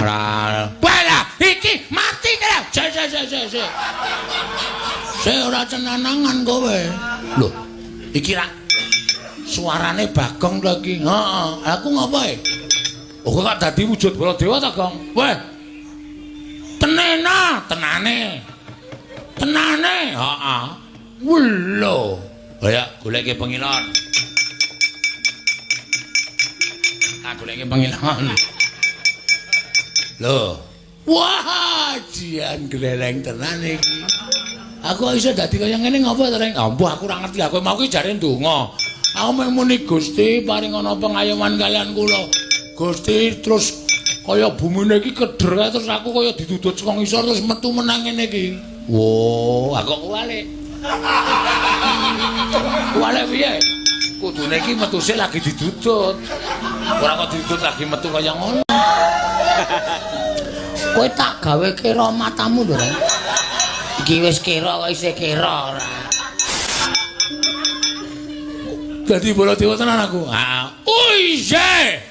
Bala, iki mati ta. Sik. Sik ora cenanangan kowe. Lho, iki ra suarane Bagong to iki. Heeh, aku ngopo e? Oh, kok dadi wujud Baladewa ta, Gong? Weh. Tenane. Heeh. Lho. Ya, goleke pengilon. Goleke pengilon. Lho. Wah, jian gleleng tenan iki. Aku iso dadi kaya ngene ngopo to, Reng? Ampuh aku ora ngerti. Aku mau ki jare ndonga. Aku muni Gusti paring ana pengayoman kalian kula. Gusti terus kaya bumine iki kedher terus aku kaya didudut saka ngisor terus metu menang ngene iki. Wo, aku kuwale. Kuwale piye? Kudune iki metu sik lagi didudut. Ora kok didudut lagi metu kaya ngono. Kowe tak gawe kira matamu lho, Reng. Iki wis kira kok isih kira ora. Dadi Baladewa tenan aku. Oise.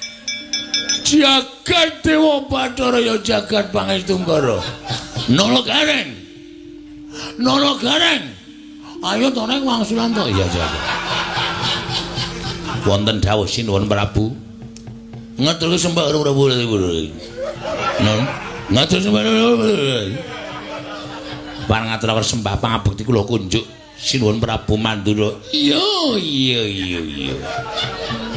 Jagat Dewa Bathara ya jagat Pangestu-Negara. Nalagareng. Ayo to Reng wangsulan to. Iya. Wonten dawuh sinuwun Prabu. Ngaturke sembah Prabu. Ngatur sembah. Pan ngaturaken sembah pangabekti kula kunjuk sinuwun Prabu Mandura. Iya.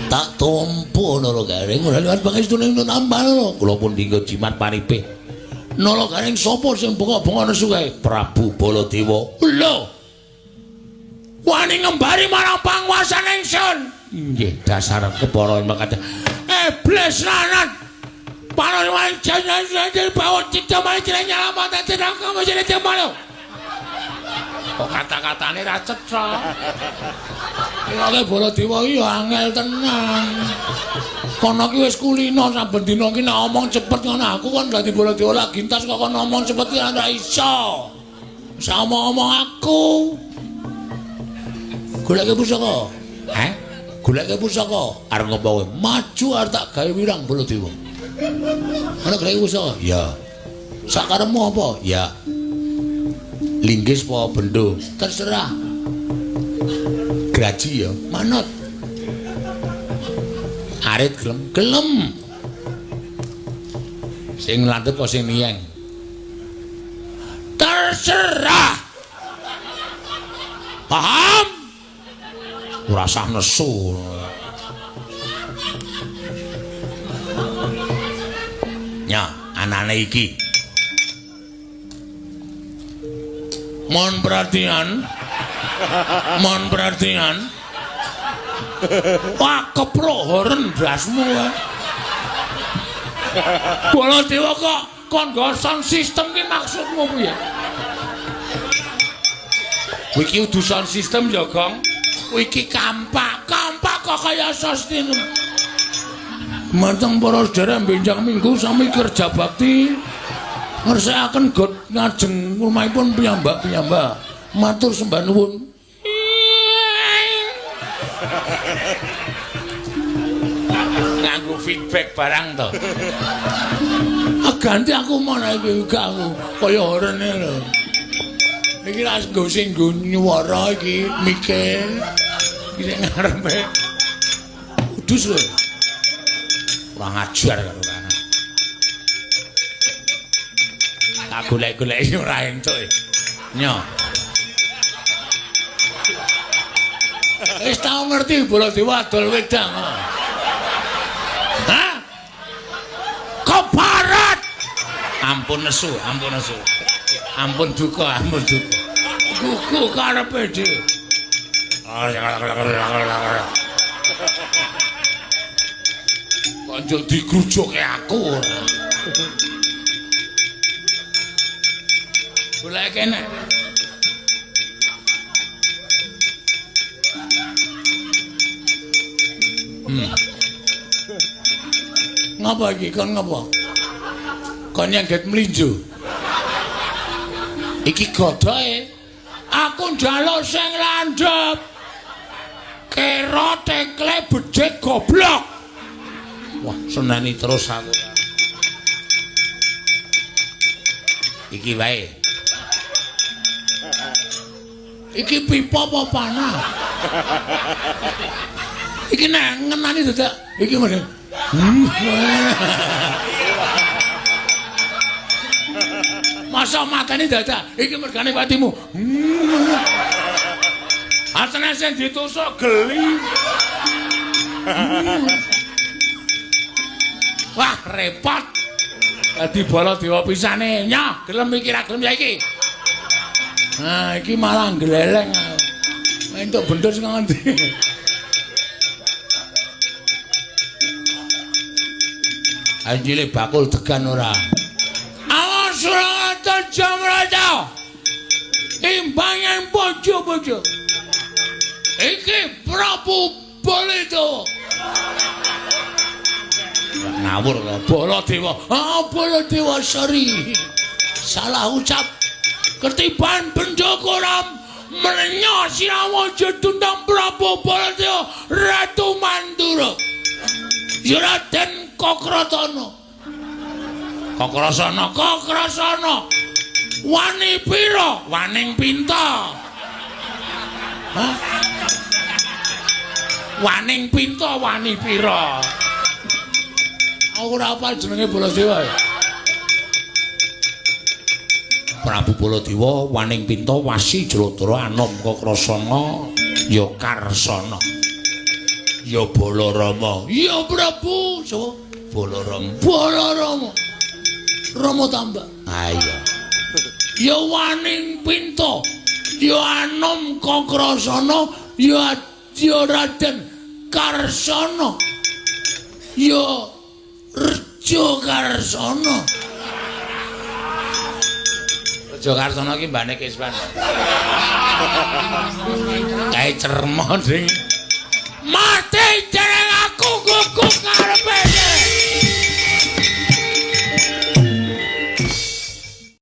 Tak tompo Nalagareng ora liwat pangestune nambal. Kula pun dinggo jimat paripe. Nalagareng sapa sing bengok-bengok nesu kae? Prabu Baladewa. Lho. Wani ngembari marang panguwasane ingsun. Nggih, dasar kepara makata. Iblis lanat. Panjenengan jangan bawa cita mari nyelamat tenang kamu jadi jemalo. Kok kata-katane ra cetha. Iki Baladewa iki angel tenan. Kono ki wis kulino saben dina ki nek omong cepet ngono aku kan dadi Baladewa lagi entas kok kono omong cepet ki ora iso. Sama omong aku. Goleke pusaka. Goleke pusaka. Arep ngopo kowe? Maju arep tak gawe wirang Baladewa. Ana goleke pusaka? Ya. Sakarepmu apa? Ya. Linggis apa bendo? Terserah. Graji ya, manut. Arit gelem. Sing landhep apa sing niyeng? Terserah. Paham? Ora usah nesu. Ya, anane iki. Mohon perhatian. Wah, keprohoren dasmu. Baladewa kok kon sound system ki maksudmu piye? Kowe iki udu sound system ya, Gong. Kowe iki kampak kok kaya sostin. Mateng para sedherek benjang minggu sami kerja bakti. Ngersakaken God ngajeng rumahipun piyambak-piyambak. Matur sembah nuwun. Nganggo feedback barang to. Ganti aku mana iki gak kaya orene lho. Iki ra nggo sing nggo nyuwara iki mikir. Iki ngarepe. Udus lho. Ora ngajar karo ana. Tak golek-golek ora entuk. Nyo. Wis tau ngerti Baladewa adol wedang. Hah? Keparat. Ampun nesu. Ampun duka. Gugu karepe dhewe. Konco digrujuke aku ora. Golek kene. Ngapa iki kon ngapa? Kon nyengget mlinjo. Iki godhoe. Aku njaluk sing landhep. Kera tekle bedhek goblok. Wah, seneni terus aku. Iki wae. Iki pipa apa panah? Iki nek ngenani dadak iki mesti. Masa matane dadak iki mergane patimu. Asane sing ditusuk geli. Wah, repot. Dadi bala dewa pisane. Nyah, gelem iki ra gelem ya iki. Nah, iki malah gleleng. Entuk bendur sing ngendi. Anjile bakul degan ora. Awas ora jam raja. Imbangan bojo-bojo. Iki Prabu Baladewa. Ngawur lho, Baladewa. Baladewa sari. Salah ucap. Ketiban Penjogoram menyah Sirawaja tundang Prabu Baladewa Ratu Mandura. Raden Kokrasana. Kokrasana. Wani pira? Waning pinta. Hah? Waning pinta wani pira? Aku ora apal jenenge Baladewa. Prabu Baladewa waning pinta wasi Jladara anom Kokrasana ya Karsana. Ya Balarama. Ya Prabu sapa? Balarama. Rama tambah. Ha iya. Ya waning pinta ya anom Kokrasana ya Raden Karsana. Ya Reja Karsana. Jokarsana ki mbane Kiswan. Kae cermo ding. Mati dereng aku guguk.